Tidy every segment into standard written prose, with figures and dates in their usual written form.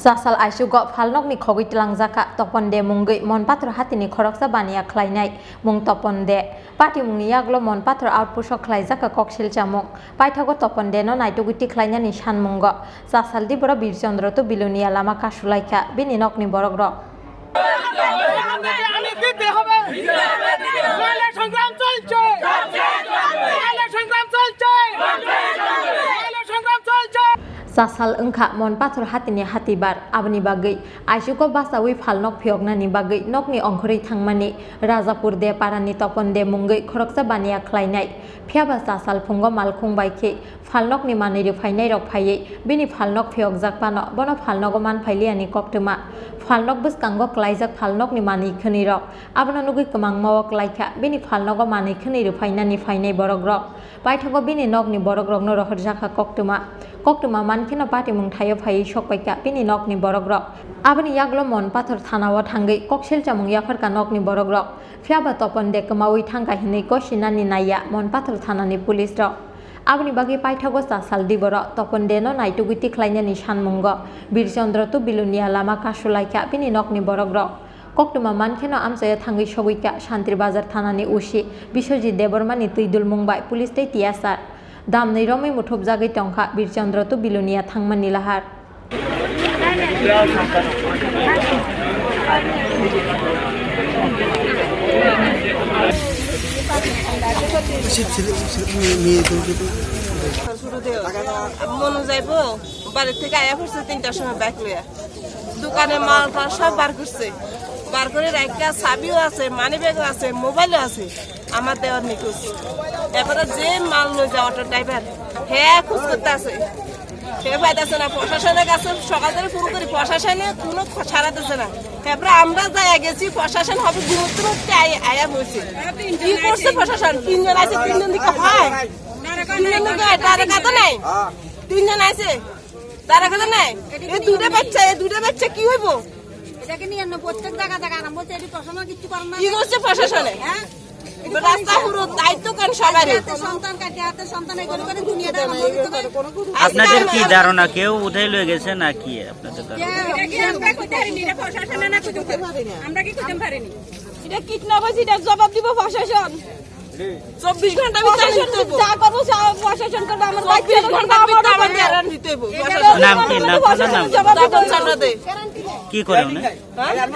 Chasal Aichugo Phalnokni Khogwi Twlangjakha Tapan de Mungwi Manpathar Hatini Khorang Baniya Khlainai Mung Tapan de Party Mungwi Yaglo Manpathar outpush Khlainjakha Kokshil Chamung Paithago Tapan de no Naituguti Khlainani Shan Mungo Chasal Dibora Birchandra to Bilunia Lama Kashulaika Bini Nokni Borogro Chasal engkha Manpathar Hatini hatibar abni bagai Aichugo basawi Phalnok phioknani bagai nokni ongkhori thangmani Rajapur de parani Tapan de Mungwi Khorang Baniya Khlainai phiaba Chasal phungo malkhung baikhe Phalnokni maniri phainai rok phaiye bini Phalnok phiokjakpano bono Phalnogo man phailiani koktuma Phalnok bwskango klaijak Phalnokni mani khani rok abono nugui kwmang mawa klaikha bini Phalnogo mani khani rufainani phainai borok rok paithago bini nokni borok rok no rohorjakha koktuma mankino party mung thayo phai sokpaika bini nokni borok rok aboni yaglo Manpathar thanao thangai kokshil chamung yafarka nokni borok rok phiaba Tapan de kamawi thangka hinai kosinani naya Manpathar thanani police rok aboni bagi paithago Chasal dibora Tapan de no naituguti khlainani sanmungo birchandra to bilunia lama kashulaika bini nokni borok rok koktuma mankeno amchaya thangai soguika shantir bazar thanani usi Biswajit debormani tuidul mungbai police tei tiasar Damnai romai muthub jagai tongkha birchandra to bilunia thangmani lahar Manu যাইব বাড়ি থেকে আয়া করছে 3টার সময় bag লইয়া দোকানে মাল সব বার করছে বার করে রাখা চাবিও আছে মানি ব্যাগও আছে মোবাইলও আছে আমার দেওয়ার নিখোঁজ এবারে যে মাল লই যাওয়াটা ড্রাইভার হ্যাঁ খোঁজ করতে আছে সে পাইতেছে না প্রশাসনের কাছে সকাল থেকে শুরু করি প্রশাসনে কোনো ছাড়াতেছে না এবারে আমরা যাই গেছি প্রশাসন হবে ঘুমতে আয়া বলছে কি করছে প্রশাসন 3 জন আছে 3 জন দিকে হয় তার কথা নাই 3 জন আছে তার কথা নাই এই দুটো বাচ্চা কি হইব এটাকে নিয়ে প্রত্যেক জায়গা আরম্ভ হচ্ছে এটি প্রশাসন কিছু করে না কি করছে প্রশাসনে রাস্তা পুরো দায়িত্ব কোন সবারই সন্তান কাটে হাতে সন্তান এই করে দুনিয়াটা আপনাদের কি ধারণা কেউ উঠাই লয়ে গেছে নাকি আপনাদের আমরা কি করতে পারিনি এটা কিডন্যাপ হইছে এটা জবাব দিব প্রশাসন 24 ঘন্টা যা করব প্রশাসন করবে আমার 24 ঘন্টা আমার গ্যারান্টি দিতে হবে নাম কি নাম তপন চন্দ্র দে কি করেন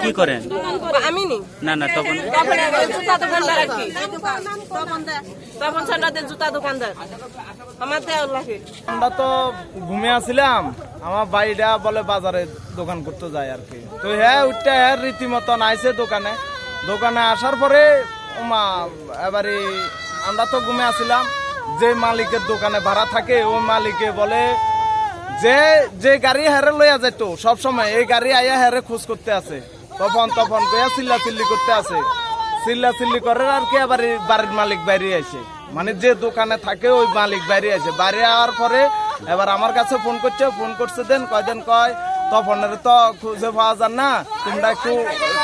কি করেন আমি নি না তখন জুতা দোকানদার কি তপন চন্দ্র দে জুতা দোকানদার আমার দেওয়া লাগে আমরা তো ঘুমিয়ে আসছিলাম আমার ভাইটা বলে বাজারে দোকান করতে যায় আর কি তো হ্যাঁ ওইটা রীতিমতো আইছে দোকানে আসার পরে এবারে আমরা তো ঘুমে আসছিলাম যে মালিকের দোকানে ভাড়া থাকে ওই মালিকে বলে যে গাড়ি হেরে লইয়া যেত সবসময় এই গাড়ি আইয়া হেরে খোঁজ করতে আছে তখন কইয়া চিল্লাচিল্লি করতে আছে চিল্লাচিল্লি করে আর কি এবারে বাড়ির মালিক বাইরে আসে মানে যে দোকানে থাকে ওই মালিক বাইরে আসে বাইরে আওয়ার পরে এবার আমার কাছে ফোন করছে কয় তপনের তো খুঁজে পাওয়া যান না তোমরা একটু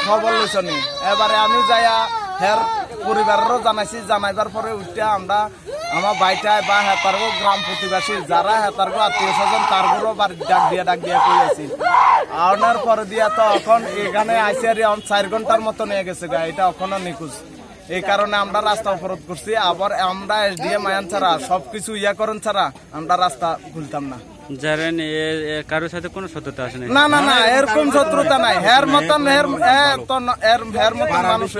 খবর লইছ নি এবারে আমি যাইয়া হের পরিবারেরও জানাইবার পরে উঠা আমরা আমার বাইটায় বা হেতারগো গ্রাম প্রতিবাসী যারা হেতারগো আত্মীয় স্বজন তারগুলো ডাক দিয়া কই আছি আনার পরে দিয়া তো এখন এখানে আইসি আর 4 ঘন্টার মতো নিয়ে গেছে এটা এখনো নিখোঁজ এই কারণে আমরা রাস্তা অবরোধ করছি আবার আমরা এসডিএম আইন ছাড়া সবকিছু করেন ছাড়া আমরা রাস্তা খুলতাম না জানেন কারোর সাথে কোনো শত্রুতা আছে না এরকম শত্রুতা নাই হের মতন মানুষ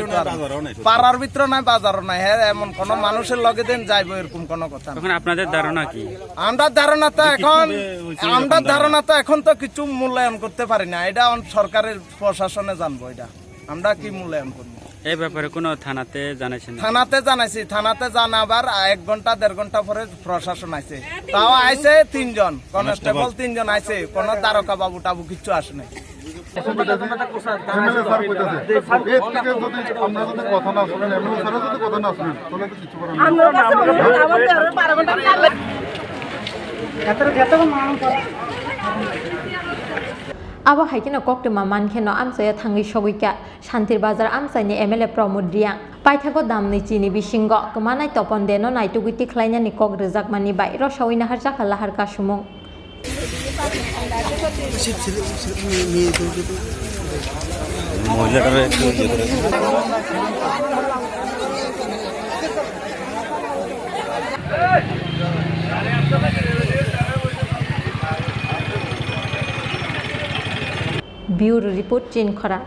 পাড়ার ভিতরে নাই বাজারও নাই হের এমন কোন মানুষের লগে দিন যাইবো এরকম কোন কথা এখন আপনাদের ধারণা কি আমরা ধারণা তো এখন তো কিছু মূল্যায়ন করতে পারি না এটা সরকারের প্রশাসনে জানবো এটা আমরা কি মূল্যায়ন করবো এই ব্যাপারে কোনো থানাতে জানাইছেন থানাতে জানাবার 1 ঘন্টা 1.5 ঘন্টা পরে প্রশাসন আইছে তাও আইছে 3 জন কনস্টেবল 3 জন আইছে কোন দ্বারকা বাবু টাবু কিছু আসে নাই Abo haikino koktuma mankeno amsaya thangai soguika shantir bazar amsaini MLA Pramod Riang paithago damni Chini bisingo kmanai Tapan deno naituguti khlainani kok rejakmani bai rosawina harjakha lahar kasumung মহিলাটার একটু ইয়ে করে ব্যুরো রিপোর্ট চীন খরা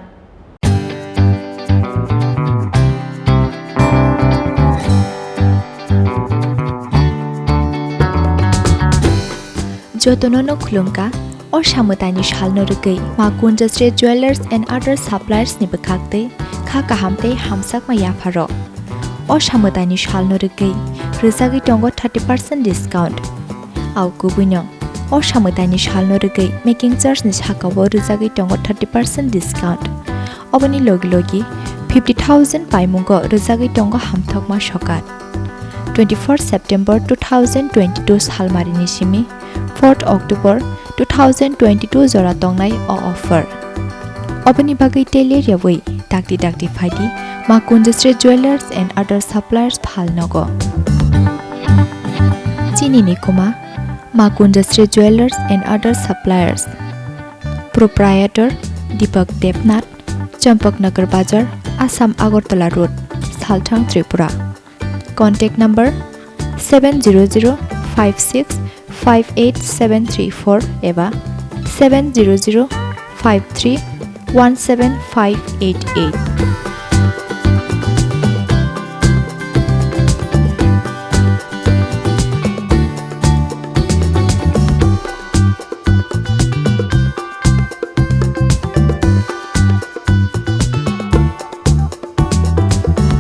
Jotonono khulungka or samutani shalno rugai ma kunjastre jewelers and other suppliers ni bakakte kha kahamte hamsak ma yafaro or samutani shalno rugai rizagi tongo 30% discount au kubunyong or samutani shalno rugai making charge ni hakawo rizagi tongo 30% discount obani logi 50,000 paimungo rizagi tongo hamthok ma shokat 24 September 2022 salmarini simi 4th October 2022 jora tongnai o offer obani bagai teler yawai dakti phaidi ma kunjastre jewelers and other suppliers Phalnogo Chini ni kuma ma kunjastre jewelers and other suppliers proprietor Deepak Debnath Champaknagar Bazar Assam Agartala Road Salthang Tripura contact number 70056587734 eba 70053175588